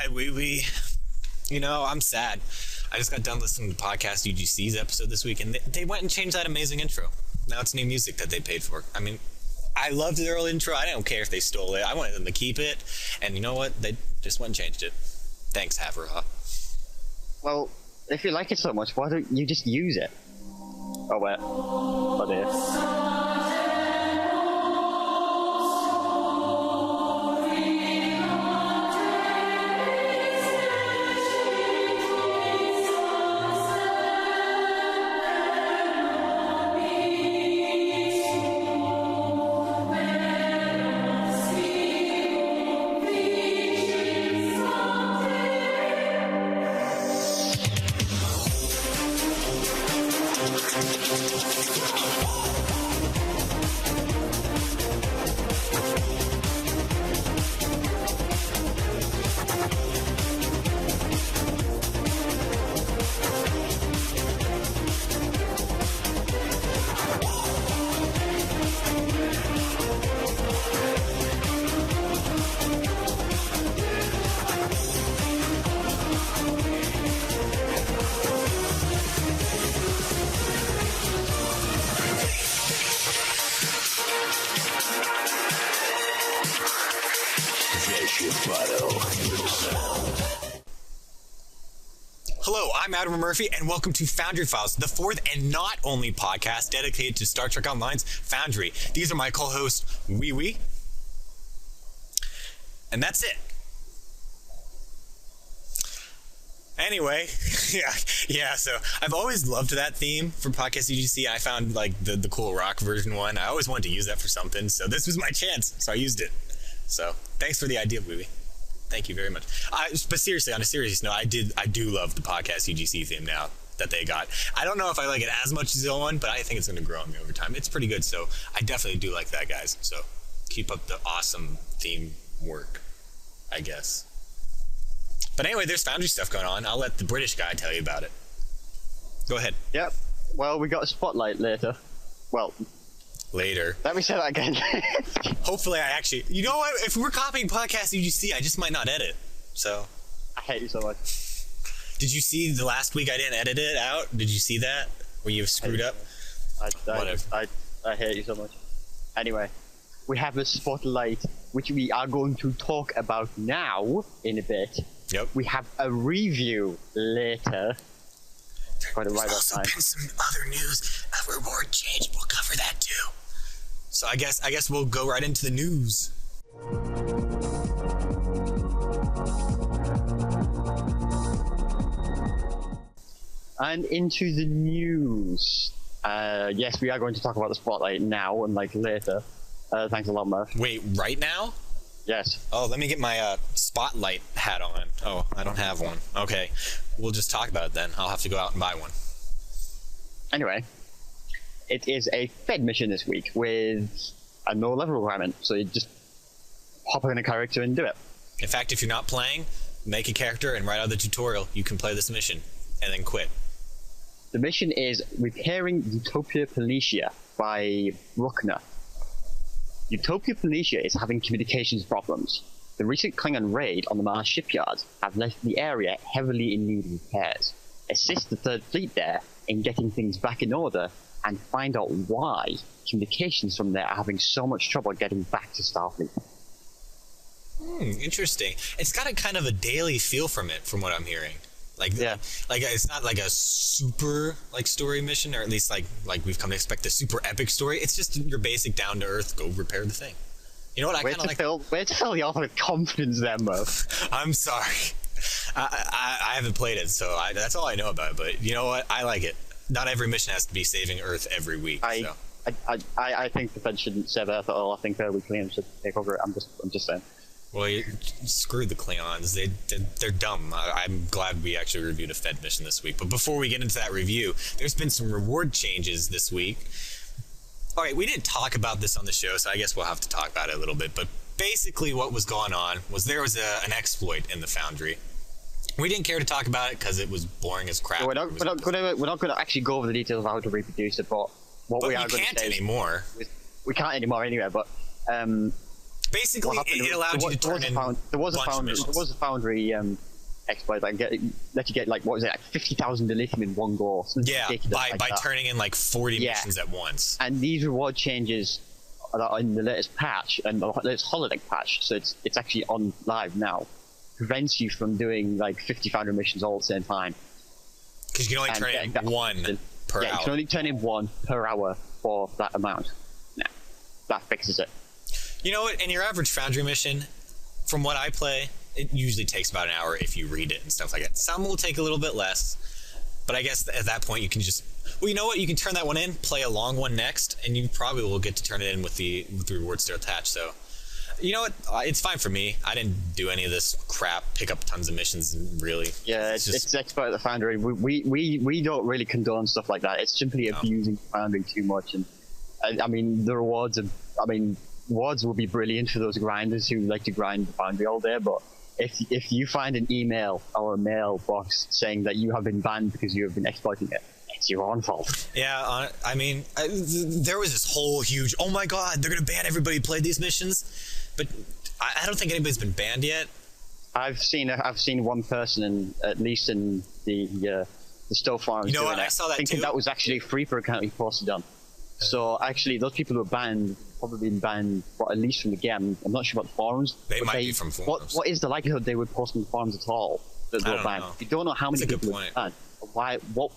Hi, we. I'm sad. I just got done listening to the podcast UGC's episode this week, and they went and changed that amazing intro. Now it's new music that they paid for. I mean, I loved their old intro. I don't care if they stole it. I wanted them to keep it. And you know what? They just went and changed it. Thanks, Havra. Well, if you like it so much, why don't you just use it? Oh, wait. Oh, dear. Hello, I'm Adam Murphy, and welcome to Foundry Files, the fourth and not only podcast dedicated to Star Trek Online's Foundry. These are my co-hosts, Wee, and that's it. Anyway, yeah. So I've always loved that theme for Podcast UGC. I found like the cool rock version one. I always wanted to use that for something, so this was my chance, so I used it. So thanks for the idea, Wee. Thank you very much. But seriously, on a serious note, I do love the Podcast UGC theme now that they got. I don't know if I like it as much as the old one, but I think it's going to grow on me over time. It's pretty good, so I definitely do like that, guys. So keep up the awesome theme work, I guess. But anyway, there's Foundry stuff going on. I'll let the British guy tell you about it. Go ahead. Yep. Well, we got a spotlight later. Well... Later. Let me say that again. Hopefully I actually... You know what? If we're copying Podcast UGC, I just might not edit. So... I hate you so much. Did you see the last week I didn't edit it out? Did you see that? Where you screwed up? Whatever. I hate you so much. Anyway, we have a spotlight, which we are going to talk about now in a bit. Yep. We have a review later. There's also been some other news. A reward change. We'll cover that too. So I guess we'll go right into the news. And into the news. Yes, we are going to talk about the spotlight now and like later. Thanks a lot, Murph. Wait, right now? Yes. Oh, let me get my spotlight hat on. Oh, I don't have one. Okay, we'll just talk about it then. I'll have to go out and buy one. Anyway, it is a Fed mission this week with a no level requirement, so you just hop in a character and do it. In fact, if you're not playing, make a character and write out the tutorial. You can play this mission and then quit. The mission is Repairing Utopia Policia by Bruckner. Utopia Policia is having communications problems. The recent Klingon raid on the Mars shipyards have left the area heavily in need of repairs. Assist the Third Fleet there in getting things back in order and find out why communications from there are having so much trouble getting back to Starfleet. Interesting. It's got a kind of a daily feel from it, from what I'm hearing. Like it's not like a super like story mission, or at least like we've come to expect a super epic story. It's just your basic down to earth, go repair the thing. You know what? I kind of like. Where to fill you off with confidence, then, Murph? I'm sorry. I haven't played it, so that's all I know about it. But you know what? I like it. Not every mission has to be saving Earth every week. I think the Fed shouldn't save Earth at all. I think we Klingons should take over it. I'm just saying. Well, screw the Klingons. They're dumb. I'm glad we actually reviewed a Fed mission this week. But before we get into that review, there's been some reward changes this week. All right, we didn't talk about this on the show, so I guess we'll have to talk about it a little bit. But basically what was going on was there was an exploit in the Foundry. We didn't care to talk about it because it was boring as crap. We're not going to actually go over the details of how to reproduce it, but what we are going to say... We can't anymore. We can't anymore anyway, but... Basically, it allowed you to turn in there was a Foundry exploit that let you get like, what was it, like 50,000 dilithium in one go. Yeah, by turning in like 40 missions at once. And these reward changes are in the latest patch, and the latest holodeck patch, so it's actually on live now, prevents you from doing like 50 Foundry missions all at the same time. Because you can only turn in one per hour. Yeah, you can only turn in one per hour for that amount. Now, that fixes it. You know what? In your average Foundry mission, from what I play, it usually takes about an hour if you read it and stuff like that. Some will take a little bit less, but I guess at that point you can just... Well, you know what? You can turn that one in, play a long one next, and you probably will get to turn it in with the rewards still attached. So, you know what? It's fine for me. I didn't do any of this crap, pick up tons of missions, really. Yeah, it's exploit the Foundry. We don't really condone stuff like that. It's simply abusing Foundry too much. And I mean, the rewards are... I mean, rewards will be brilliant for those grinders who like to grind the Foundry all day, but if you find an email or a mailbox saying that you have been banned because you have been exploiting it, it's your own fault. Yeah, I mean, there was this whole huge, oh my god, they're going to ban everybody who played these missions, but I don't think anybody's been banned yet. I've seen one person, at least in the Stowe forums. You know what, I saw that thinking too. That was actually a free for account he posted on. So actually, those people who are banned probably been banned, at least from the game. I'm not sure about the forums. They might be from forums. What is the likelihood they would post on the forums at all that they were banned? You don't know how many people are banned. Why? What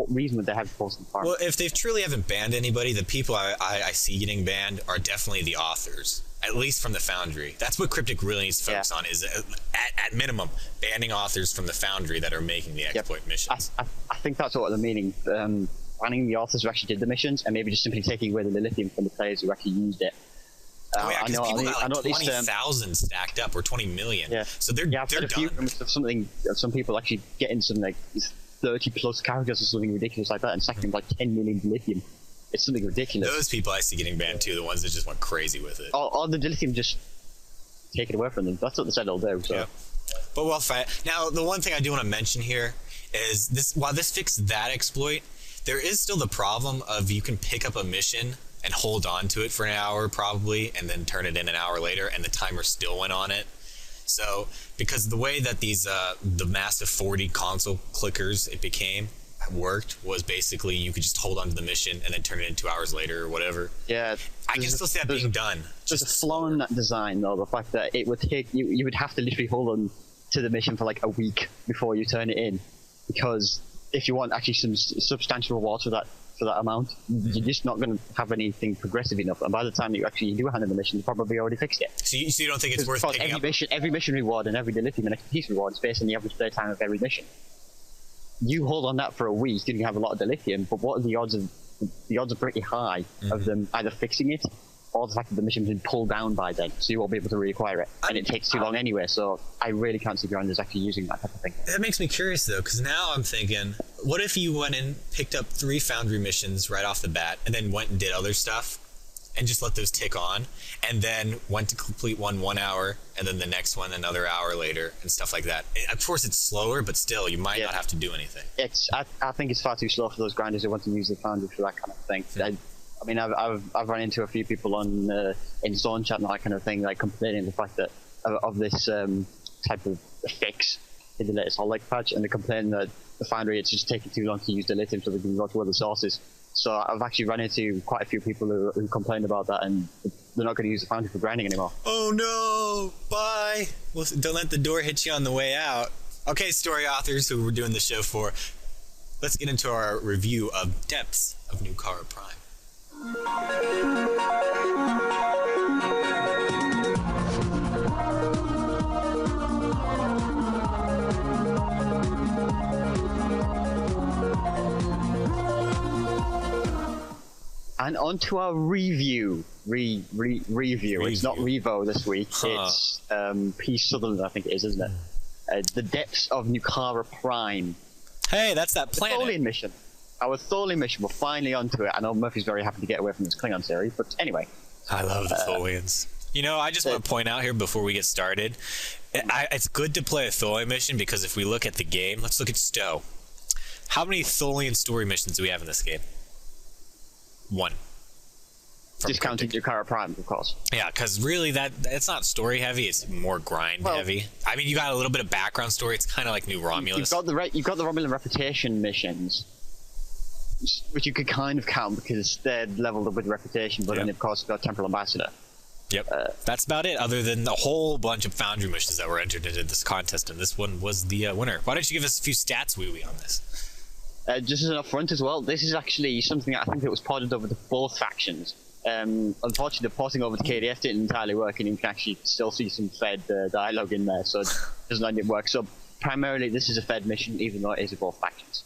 reason would they have to post on the forums? Well, if they truly haven't banned anybody, the people I see getting banned are definitely the authors, at least from the Foundry. That's what Cryptic really needs to focus on, is at minimum banning authors from the Foundry that are making the exploit missions. I think that's what they're meaning. Banning the authors who actually did the missions, and maybe just simply taking away the dilithium from the players who actually used it. I know people got like 20,000 stacked up, or 20 million. Yeah. So they're done. Some people actually getting some like 30 plus characters or something ridiculous like that, and stacking like 10 million dilithium. It's something ridiculous. Those people I see getting banned too, the ones that just went crazy with it. Or the dilithium just take it away from them. That's what they said they'll do. So. Yeah. But now the one thing I do want to mention here is this: while this fixed that exploit, there is still the problem of you can pick up a mission and hold on to it for an hour probably, and then turn it in an hour later, and the timer still went on it. So, because the way that these the massive 40 console clickers worked was basically you could just hold on to the mission and then turn it in 2 hours later or whatever. Yeah, I can still see that being done. There's a flaw in that design though, the fact that it would take you would have to literally hold on to the mission for like a week before you turn it in, because if you want actually some substantial reward for that amount, you're just not going to have anything progressive enough. And by the time you actually do hand in the mission, you probably already fixed it. So you don't think it's worth picking up? Every mission reward and every dilithium and expertise reward is based on the average play time of every mission. You hold on that for a week, you can have a lot of dilithium, but what are the odds of... The odds are pretty high of them either fixing it or the fact that the mission's been pulled down by then, so you won't be able to reacquire it. And it takes too long anyway, so I really can't see grinders actually using that type of thing. That makes me curious though, because now I'm thinking, what if you went and picked up 3 Foundry missions right off the bat, and then went and did other stuff, and just let those tick on, and then went to complete 1 hour, and then the next one another hour later, and stuff like that. Of course it's slower, but still, you might not have to do anything. I think it's far too slow for those grinders who want to use the Foundry for that kind of thing. I mean, I've run into a few people in Zone Chat and that kind of thing, like complaining the fact that of this type of fix in the latest holodeck patch, and they complain that the Foundry, it's just taking too long to use the lithium so they can go to other sources. So I've actually run into quite a few people who complained about that, and they're not going to use the Foundry for grinding anymore. Oh no! Bye! Well, don't let the door hit you on the way out. Okay, story authors who we're doing the show for, let's get into our review of Depths of Nukara Prime. And on to our review. Review. It's not Revo this week. It's P. Sutherland, I think it is, isn't it? The Depths of Nukara Prime. Hey, that's that planet. Tholian mission. Our Tholian mission. We're finally onto it. I know Murphy's very happy to get away from this Klingon series, but anyway. I love the Tholians. You know, I just want to point out here before we get started, it's good to play a Tholian mission, because if we look at the game, let's look at Stowe. How many Tholian story missions do we have in this game? 1. Discounting Nukara Prime, of course. Yeah, because really it's not story heavy; it's more grind heavy. I mean, you got a little bit of background story. It's kind of like New Romulus. You've got the Romulan reputation missions, which you could kind of count because they're leveled up with reputation. But then, of course, you've got Temporal Ambassador. Yep, that's about it. Other than the whole bunch of Foundry missions that were entered into this contest, and this one was the winner. Why don't you give us a few stats, Wee on this? Just as an upfront as well, this is actually something that I think that was ported over to both factions. Unfortunately, the porting over to KDF didn't entirely work, and you can actually still see some Fed dialogue in there, so it doesn't end up work. So primarily, this is a Fed mission, even though it is of both factions.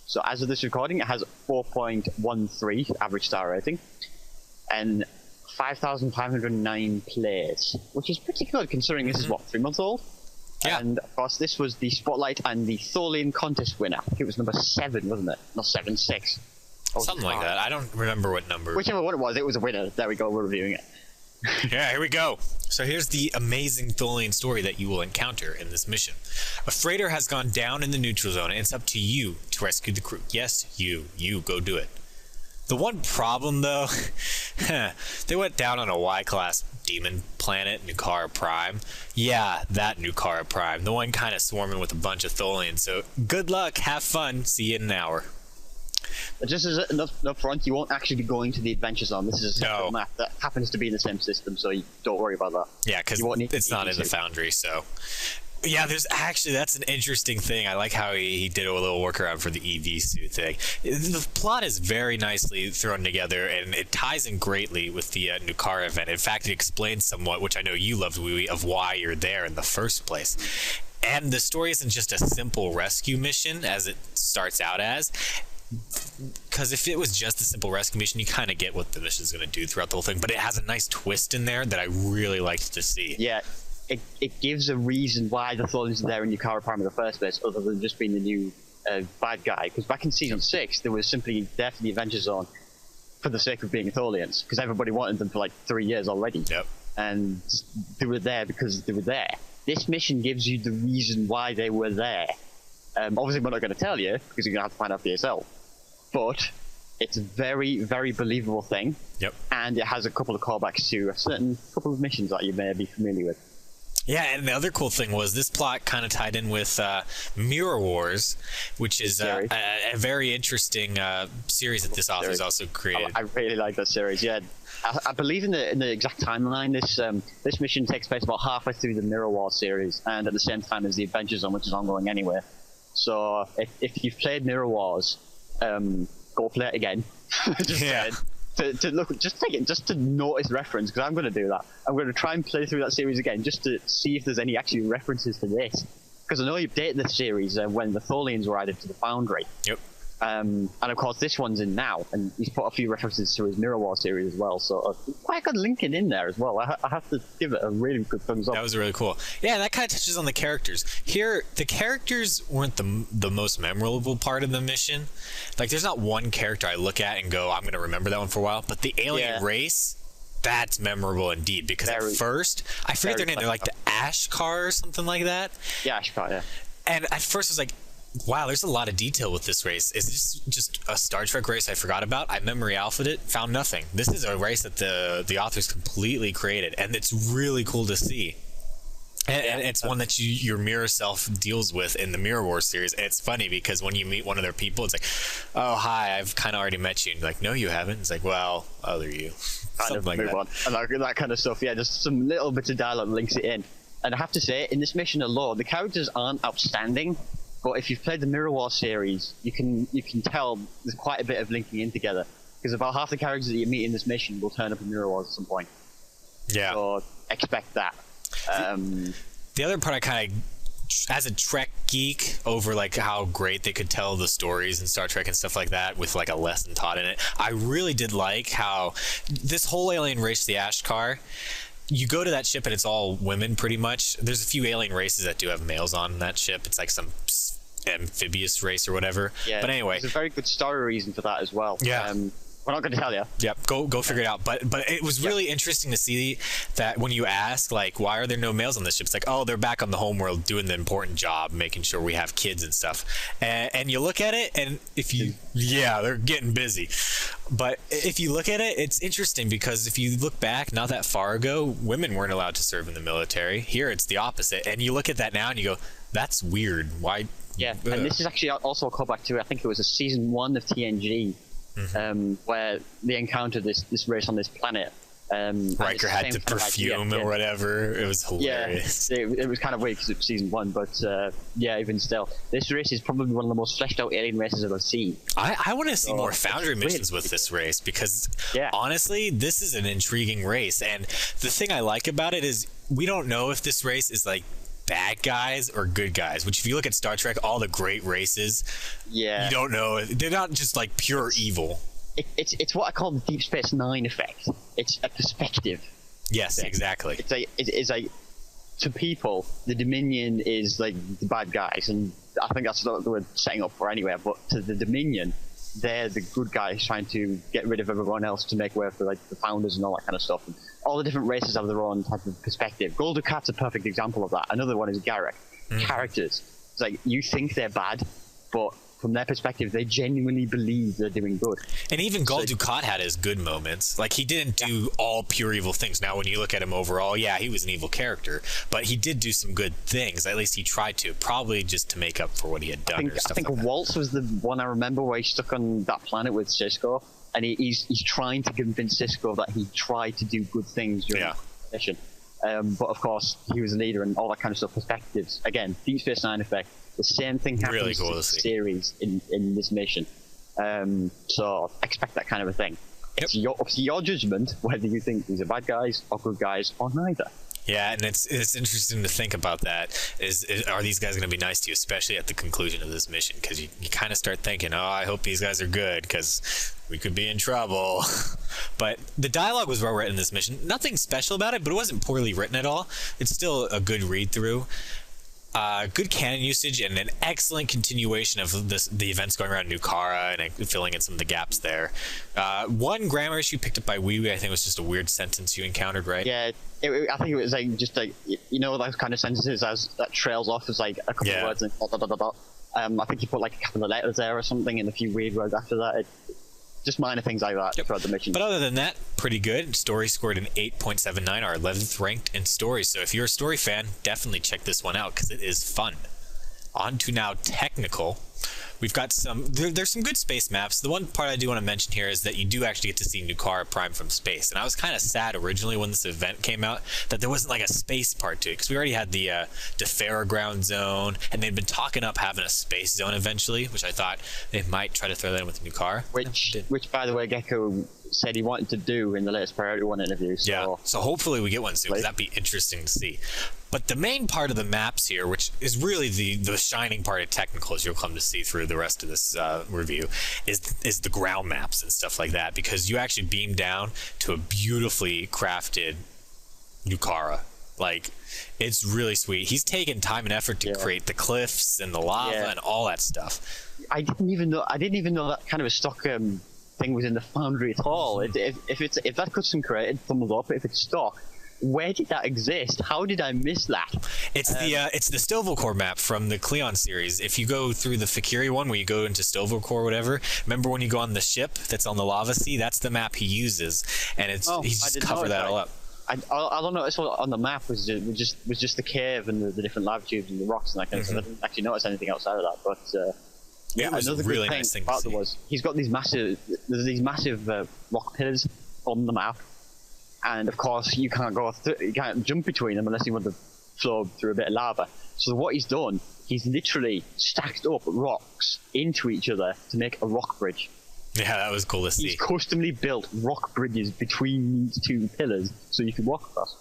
So as of this recording, it has 4.13 average star rating, and 5,509 players, which is pretty good considering this is, 3 months old? Yeah. And of course, this was the Spotlight and the Tholian contest winner. I think it was number 7, wasn't it? Not 7, 6. Something like that. I don't remember what number. Whichever one it was a winner. There we go, we're reviewing it. Yeah, here we go. So here's the amazing Tholian story that you will encounter in this mission. A freighter has gone down in the neutral zone, and it's up to you to rescue the crew. Yes, you go do it. The one problem, though, they went down on a Y-class demon planet, Nukara Prime. Yeah, that Nukara Prime. The one kind of swarming with a bunch of Tholians. So good luck, have fun, see you in an hour. But just as up front, you won't actually be going to the Adventure Zone. This is a separate map that happens to be in the same system, so you don't worry about that. Yeah, because it's not in the Foundry, so... Yeah, that's an interesting thing. I like how he did a little workaround for the EV suit thing. The plot is very nicely thrown together, and it ties in greatly with the Nukara event. In fact, it explains somewhat, which I know you loved, Wee, of why you're there in the first place. And the story isn't just a simple rescue mission, as it starts out as. Because if it was just a simple rescue mission, you kind of get what the mission's going to do throughout the whole thing. But it has a nice twist in there that I really liked to see. Yeah. It gives a reason why the Tholians are there in Nukara Prime in the first place, other than just being the new bad guy. Because back in Season 6, they were simply there for the Adventure Zone for the sake of being Tholians, because everybody wanted them for like 3 years already. Yep. And they were there because they were there. This mission gives you the reason why they were there. Obviously, we're not going to tell you, because you're going to have to find out for yourself. But it's a very, very believable thing. Yep. And it has a couple of callbacks to a certain couple of missions that you may be familiar with. Yeah, and the other cool thing was this plot kind of tied in with Mirror Wars, which is a very interesting series that this author has also created. I really like that series. Yeah, I believe in the exact timeline. This mission takes place about halfway through the Mirror Wars series, and at the same time as the Adventure Zone, which is ongoing anyway. So if you've played Mirror Wars, go play it again. Just to notice reference, because I'm going to do that. I'm going to try and play through that series again just to see if there's any actual references to this. Because I know you updated this series when the Tholians were added to the Foundry. Yep. And of course this one's in now, and he's put a few references to his Mirror War series as well, so quite good linking in there as well. I have to give it a really good thumbs up. That was really cool. Yeah, that kind of touches on the characters. Here, the characters weren't the most memorable part of the mission. Like, there's not one character I look at and go, I'm going to remember that one for a while, but the alien race, that's memorable indeed, because at first, I forget their name, they're like the Ashkar or something like that. Yeah, Ashkar, yeah. And at first I was like, wow, there's a lot of detail with this race. Is this just a Star Trek race I forgot about? I memory alphabet it, found nothing. This is a race that the authors completely created, and it's really cool to see. And it's one that your mirror self deals with in the Mirror Wars series. And it's funny because when you meet one of their people, it's like, oh, hi, I've kind of already met you. And you're like, no, you haven't. It's like, well, other you. Something like that. And like that kind of stuff. Yeah, just some little bits of dialogue links it in. And I have to say, in this mission alone, the characters aren't outstanding. But if you've played the Mirror War series, you can tell there's quite a bit of linking in together. Because about half the characters that you meet in this mission will turn up in Mirror Wars at some point. Yeah. So expect that. The other part I kind of, as a Trek geek, over like how great they could tell the stories in Star Trek and stuff like that with like a lesson taught in it, I really did like how this whole alien race, the Ashkar, you go to that ship and it's all women pretty much. There's a few alien races that do have males on that ship. It's like some amphibious race or whatever. Yeah, but anyway, there's a very good story reason for that as well. Yeah. We're not going to tell you. Yep, go figure it out. But it was really interesting to see that when you ask, like, why are there no males on this ship? It's like, oh, they're back on the homeworld doing the important job, making sure we have kids and stuff. And you look at it, and they're getting busy. But if you look at it, it's interesting because if you look back, not that far ago, women weren't allowed to serve in the military. Here, it's the opposite. And you look at that now, and you go, that's weird. Why? Yeah, and this is actually also a callback to, I think it was a season 1 of TNG. Where they encountered this race on this planet. Riker had to perfume or whatever. It was hilarious. Yeah, it was kind of weird because it was season 1, but even still, this race is probably one of the most fleshed out alien races I've ever seen. I want to see more Foundry missions with this race because honestly, this is an intriguing race. And the thing I like about it is we don't know if this race is like bad guys or good guys, which if you look at Star Trek, all the great races, you don't know, they're not just like pure evil. It's what I call the Deep Space Nine effect. It's a perspective. Yes, exactly. It's like to people, the Dominion is like the bad guys, and I think that's what we're setting up for anyway. But to the Dominion, they're the good guys trying to get rid of everyone else to make way for like the founders and all that kind of stuff. And all the different races have their own type of perspective. Gul Dukat's a perfect example of that. Another one is Garrick. Characters. It's like you think they're bad, but from their perspective, they genuinely believe they're doing good. And even Gul Dukat had his good moments. Like, he didn't do all pure evil things. Now, when you look at him overall, he was an evil character. But he did do some good things. At least he tried to. Probably just to make up for what he had done I think Waltz was the one I remember where he's stuck on that planet with Sisko. And he's trying to convince Sisko that he tried to do good things during the mission. But, of course, he was a leader and all that kind of stuff. Perspectives. Again, Deep Space Nine effect. The same thing happens really cool to the series in this mission. So expect that kind of a thing. It's your judgment whether you think these are bad guys or good guys or neither. Yeah, and it's interesting to think about that. Are these guys going to be nice to you, especially at the conclusion of this mission? Because you kind of start thinking, oh, I hope these guys are good because we could be in trouble. But the dialogue was well written in this mission. Nothing special about it, but it wasn't poorly written at all. It's still a good read-through. Good canon usage and an excellent continuation of the events going around Nukara and filling in some of the gaps there. One grammar issue picked up by Wee, I think was just a weird sentence you encountered, right? Yeah, I think it was like just like those kind of sentences that trails off as like a couple of words and I think you put like a couple of letters there or something and a few weird words after that. Just minor things like that throughout the mission. But other than that, pretty good. Story scored an 8.79, our 11th ranked in stories. So if you're a story fan, definitely check this one out because it is fun. On to now technical. We've got there's some good space maps. The one part I do want to mention here is that you do actually get to see Nukara Prime from space. And I was kind of sad originally when this event came out that there wasn't like a space part to it because we already had the Defera ground zone and they'd been talking up having a space zone eventually, which I thought they might try to throw that in with Nukara. Which by the way, Gecko said he wanted to do in the latest Priority 1 interview. So. So hopefully we get one soon because that'd be interesting to see. But the main part of the maps here, which is really the shining part of technical, as you'll come to see through the rest of this review, is the ground maps and stuff like that, because you actually beam down to a beautifully crafted Nukara. Like, it's really sweet. He's taken time and effort to create the cliffs and the lava and all that stuff. I didn't even know that kind of a stock thing was in the Foundry at all. If that custom created, thumbs up. If it's stock, where did that exist? How did I miss that? It's the Stovall map from the Cleon series. If you go through the Fakiri one where you go into Stovall or whatever, remember when you go on the ship that's on the lava sea? That's the map he uses, and he's just covered that all up. I don't notice what on the map was just the cave and the different lava tubes and the rocks and that kind of stuff. I didn't actually notice anything outside of that, but it was another really good nice thing about to see. was he's got these massive rock pillars on the map. And of course, you can't jump between them unless you want to flow through a bit of lava. So what he's done, he's literally stacked up rocks into each other to make a rock bridge. Yeah, that was cool to see. He's customly built rock bridges between these two pillars so you can walk across.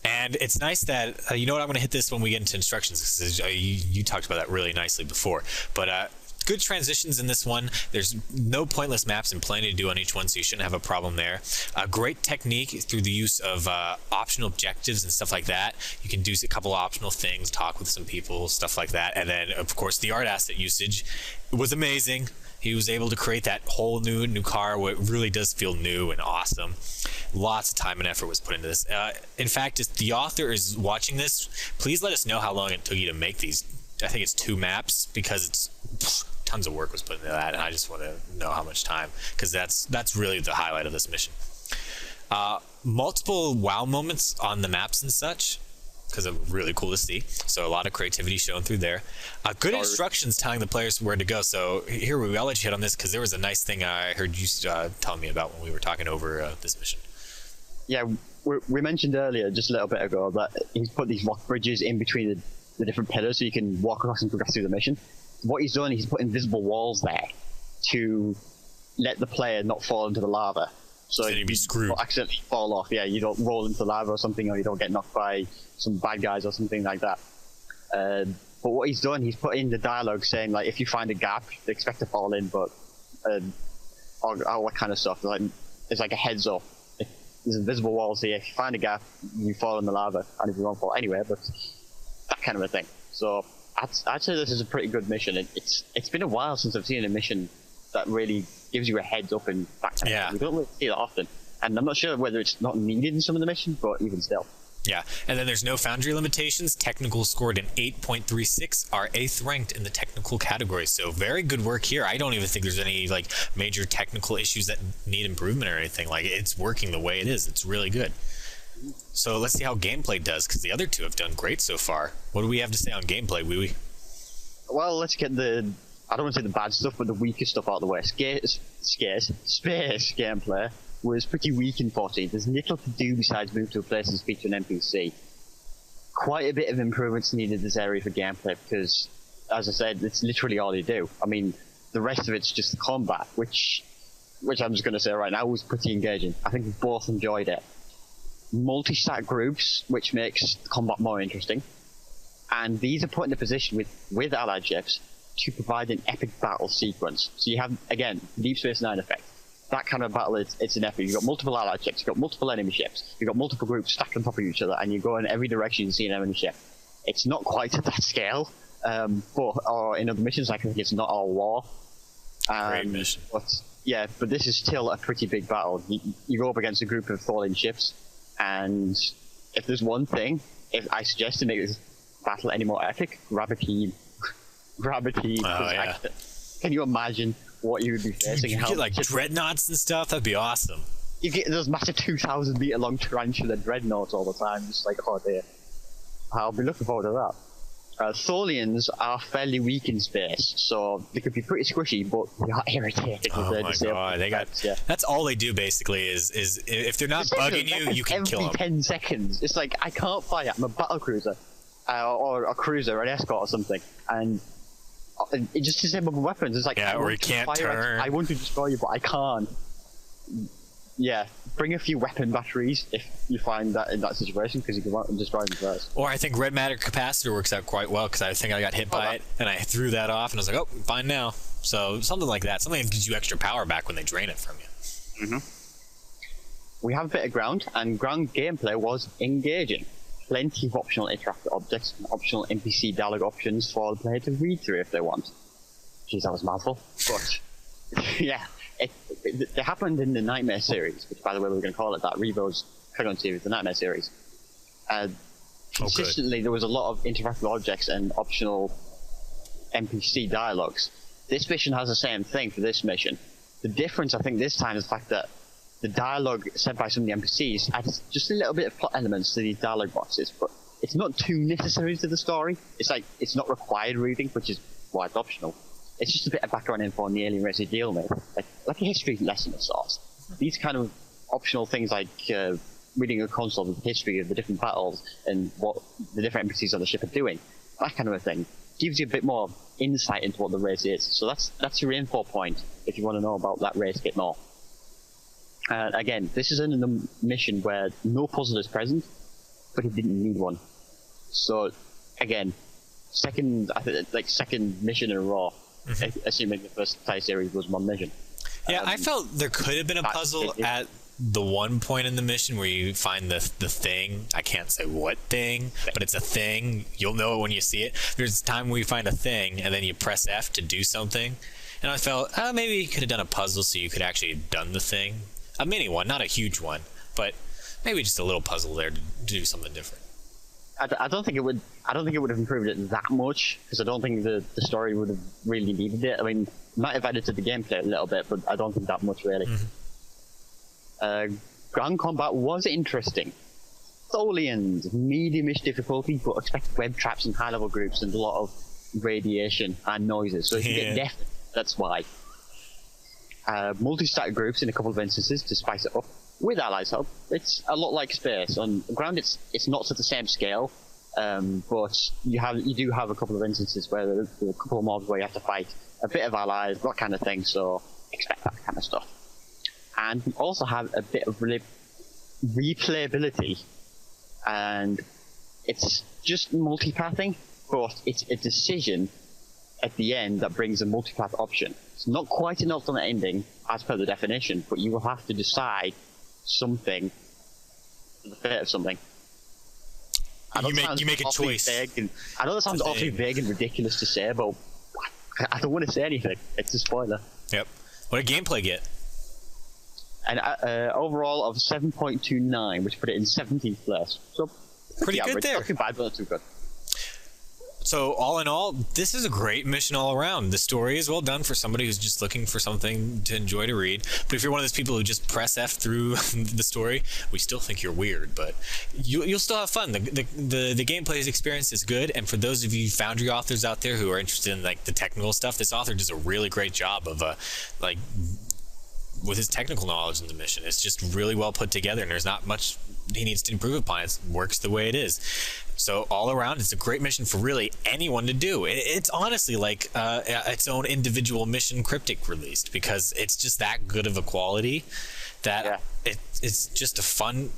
And it's nice that, you know what, I'm going to hit this when we get into instructions, because you talked about that really nicely before. But good transitions in this one. There's no pointless maps and plenty to do on each one, so you shouldn't have a problem there. Great technique through the use of optional objectives and stuff like that. You can do a couple optional things, talk with some people, stuff like that. And then, of course, the art asset usage was amazing. He was able to create that whole new Nukara, where it really does feel new and awesome. Lots of time and effort was put into this. In fact, if the author is watching this, please let us know how long it took you to make these. I think it's 2 maps, because it's tons of work was put into that, and I just want to know how much time, because that's really the highlight of this mission. Multiple wow moments on the maps and such, because it's really cool to see. So a lot of creativity shown through there. Good instructions telling the players where to go. So here I'll let you hit on this, because there was a nice thing I heard you tell me about when we were talking over this mission. Yeah, we mentioned earlier, just a little bit ago, that he's put these rock bridges in between the different pillars so you can walk across and progress through the mission. What he's done, he's put invisible walls there to let the player not fall into the lava. So you'd be screwed. Don't accidentally fall off. Yeah, you don't roll into lava or something, or you don't get knocked by some bad guys or something like that. But what he's done, he's put in the dialogue saying, like, if you find a gap, they expect to fall in, but all that kind of stuff. Like, it's like a heads up. There's invisible walls here. If you find a gap, you fall in the lava, and if you won't fall anywhere, but that kind of a thing. So I'd say this is a pretty good mission. It's been a while since I've seen a mission that really gives you a heads up in that kind of thing. We don't really see that often, and I'm not sure whether it's not needed in some of the missions, but even still. Yeah, and then there's no Foundry limitations. Technical scored an 8.36, are 8th ranked in the technical category. So very good work here. I don't even think there's any like major technical issues that need improvement or anything. Like, it's working the way it is. It's really good. So let's see how gameplay does, because the other 2 have done great so far. What do we have to say on gameplay, Wee? Well, let's get I don't want to say the bad stuff, but the weaker stuff out of the way. Space gameplay was pretty weak in 14. There's little to do besides move to a place and speak to an NPC. Quite a bit of improvements needed in this area for gameplay, because, as I said, it's literally all you do. I mean, the rest of it's just the combat, which I'm just going to say right now was pretty engaging. I think we both enjoyed it. Multi-stat groups, which makes the combat more interesting. And these are put in a position with allied ships to provide an epic battle sequence. So you have, again, Deep Space Nine effect. That kind of battle, it's an epic. You've got multiple allied ships, you've got multiple enemy ships, you've got multiple groups stacked on top of each other, and you go in every direction you see an enemy ship. It's not quite at that scale, or in other missions, I think it's not all war. Great mission. But this is still a pretty big battle. You go up against a group of falling ships, and if there's one thing, if I suggest to make this battle any more epic, grab a team. Grab a team. Oh, yeah. Can you imagine what you would be facing? You get like dreadnoughts and stuff. That'd be awesome. You get those massive 2,000 meter long tarantula dreadnoughts all the time. Just like, oh dear. I'll be looking forward to that. Tholians are fairly weak in space, so they could be pretty squishy, but they are irritating. Oh my god, that's all they do basically is if they're not bugging you, you can kill them. Every 10 seconds. It's like, I can't fight. I'm a battle cruiser, or a cruiser, or an escort or something, and it just disable weapons. It's like, or you can't turn. I want to destroy you, but I can't. Yeah, bring a few weapon batteries if you find that in that situation, because you can want to destroy them first. Or I think red matter capacitor works out quite well, because I think I got hit by it and I threw that off and I was like, oh, fine now. So something like that. Something that gives you extra power back when they drain it from you. We have a bit of ground, and ground gameplay was engaging. Plenty of optional interactive objects and optional NPC dialogue options for the player to read through if they want. Jeez, that was a mouthful. But yeah. It happened in the Nightmare series, which, by the way, we're going to call it that. Revo's current series, the Nightmare series. Consistently, there was a lot of interactive objects and optional NPC dialogues. This mission has the same thing for this mission. The difference, I think, this time is the fact that the dialogue said by some of the NPCs adds just a little bit of plot elements to these dialogue boxes, but it's not too necessary to the story. It's like, it's not required reading, which is why it's optional. It's just a bit of background info on the alien race they deal with, like a history lesson of sorts. These kind of optional things, like reading a console with the history of the different battles and what the different NPCs on the ship are doing, that kind of a thing, gives you a bit more insight into what the race is. So that's your info point if you want to know about that race a bit more. Again, this is in a mission where no puzzle is present, but it didn't need one. So again, second mission in a row assuming the first entire series was one mission. Yeah, I felt there could have been a puzzle at the one point in the mission where you find the thing. I can't say what thing, but it's a thing. You'll know it when you see it. There's a time where you find a thing, and then you press F to do something. And I felt, maybe you could have done a puzzle so you could actually have done the thing. A mini one, not a huge one, but maybe just a little puzzle there to do something different. I don't think it would. I don't think it would have improved it that much, because I don't think the story would have really needed it. I mean, it might have added to the gameplay a little bit, but I don't think that much really. Ground combat was interesting. Tholians, medium-ish difficulty, but expect web traps and high-level groups and a lot of radiation and noises. So if you get deaf, that's why. Multi-stack groups in a couple of instances to spice it up. With allies help, it's a lot like space. On the ground, it's not to the same scale, but you do have a couple of instances where there's a couple of mobs where you have to fight a bit of allies, that kind of thing. So expect that kind of stuff. And you also have a bit of replayability, and it's just multipathing, but it's a decision at the end that brings a multipath option. It's not quite an alternate ending as per the definition, but you will have to decide something, the fate of something. You make a choice. I know that sounds awfully vague and ridiculous to say, but I don't want to say anything. It's a spoiler. Yep. What did gameplay get? And overall of 7.29, which put it in 17th place. So pretty good there. Not too bad, but not too good. So all in all, this is a great mission all around. The story is well done for somebody who's just looking for something to enjoy to read. But if you're one of those people who just press F through the story, we still think you're weird, but you'll still have fun. The gameplay experience is good, and for those of you Foundry authors out there who are interested in like the technical stuff, this author does a really great job of with his technical knowledge in the mission. It's just really well put together, and there's not much he needs to improve upon. It works the way it is. So all around, it's a great mission for really anyone to do. It's honestly like its own individual mission cryptic released, because it's just that good of a quality that it's just a fun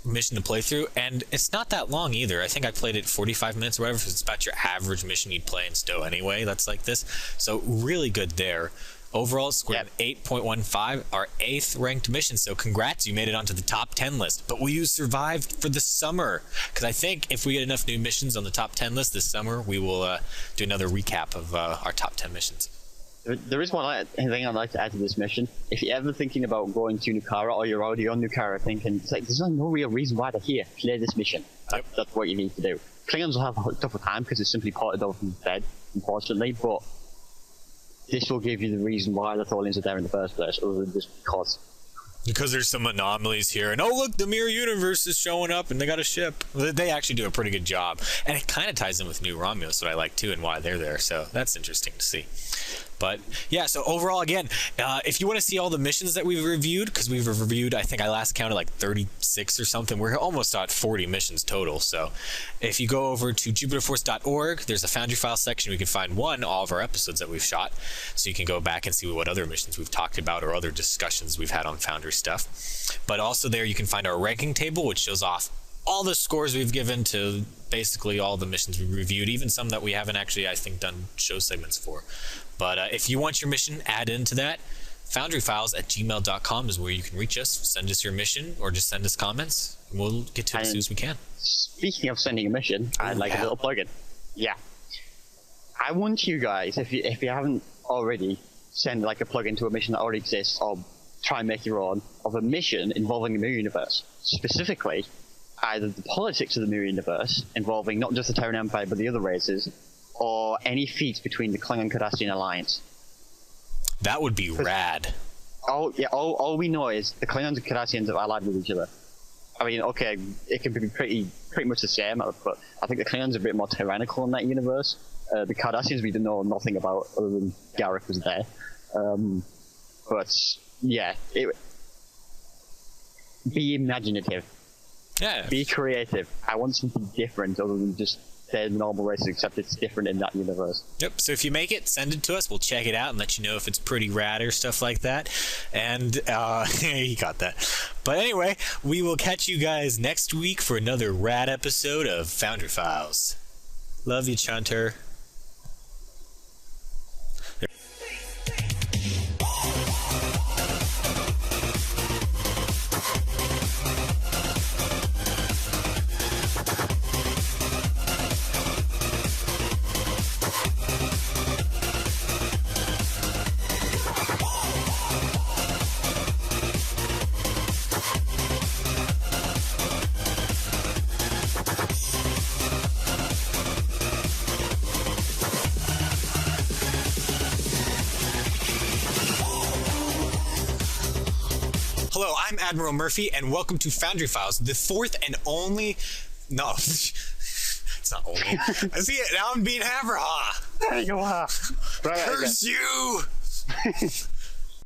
mission to play through, and it's not that long either. I think I played it 45 minutes or whatever, so it's about your average mission you'd play in Stowe anyway. That's like this. So really good there. Overall, scored an 8.15, our 8th ranked mission. So congrats, you made it onto the top 10 list. But will you survive for the summer? Because I think if we get enough new missions on the top 10 list this summer, we will do another recap of our top 10 missions. There is one thing I'd like to add to this mission. If you're ever thinking about going to Nukara, or you're already on Nukara thinking, it's like, there's no real reason why they're here. Play this mission. That's what you need to do. Klingons will have a tougher time because it's simply ported over from Fed, unfortunately, but this will give you the reason why the Tholians are there in the first place, other than just because. Because there's some anomalies here, and oh look, the Mirror Universe is showing up, and they got a ship. They actually do a pretty good job, and it kind of ties in with New Romulus, what I like too, and why they're there. So that's interesting to see. But yeah, so overall, again, if you want to see all the missions that we've reviewed, because we've reviewed, I think I last counted like 36 or something. We're almost at 40 missions total. So if you go over to jupiterforce.org, there's a Foundry File section. We can find all of our episodes that we've shot. So you can go back and see what other missions we've talked about or other discussions we've had on Foundry stuff. But also there you can find our ranking table, which shows off all the scores we've given to basically all the missions we reviewed, even some that we haven't actually, I think, done show segments for. But if you want your mission, add into that. foundryfiles@gmail.com is where you can reach us. Send us your mission, or just send us comments, and we'll get to it as soon as we can. Speaking of sending a mission, I'd like a little plug-in. Yeah. I want you guys, if you haven't already, send like a plug-in to a mission that already exists, or try and make your own, of a mission involving the Mirror Universe. Specifically, either the politics of the Mirror Universe, involving not just the Terran Empire, but the other races, or any feats between the Klingon-Cardassian alliance. That would be rad. All we know is the Klingons and Cardassians are allied with each other. I mean, okay, it can be pretty much the same, but I think the Klingons are a bit more tyrannical in that universe. The Cardassians we know nothing about, other than Garrick was there. But yeah, be imaginative. Yeah. Be creative. I want something different other than just their normal races, except it's different in that universe. Yep. So if you make it, send it to us. We'll check it out and let you know if it's pretty rad or stuff like that. And he got that. But anyway, we will catch you guys next week for another rad episode of Foundry Files. Love you, Chunter. Hello, I'm Admiral Murphy, and welcome to Foundry Files, the fourth and only... No, it's not only. I see it, now I'm being Haverhaw. There you go. Right, Curse you!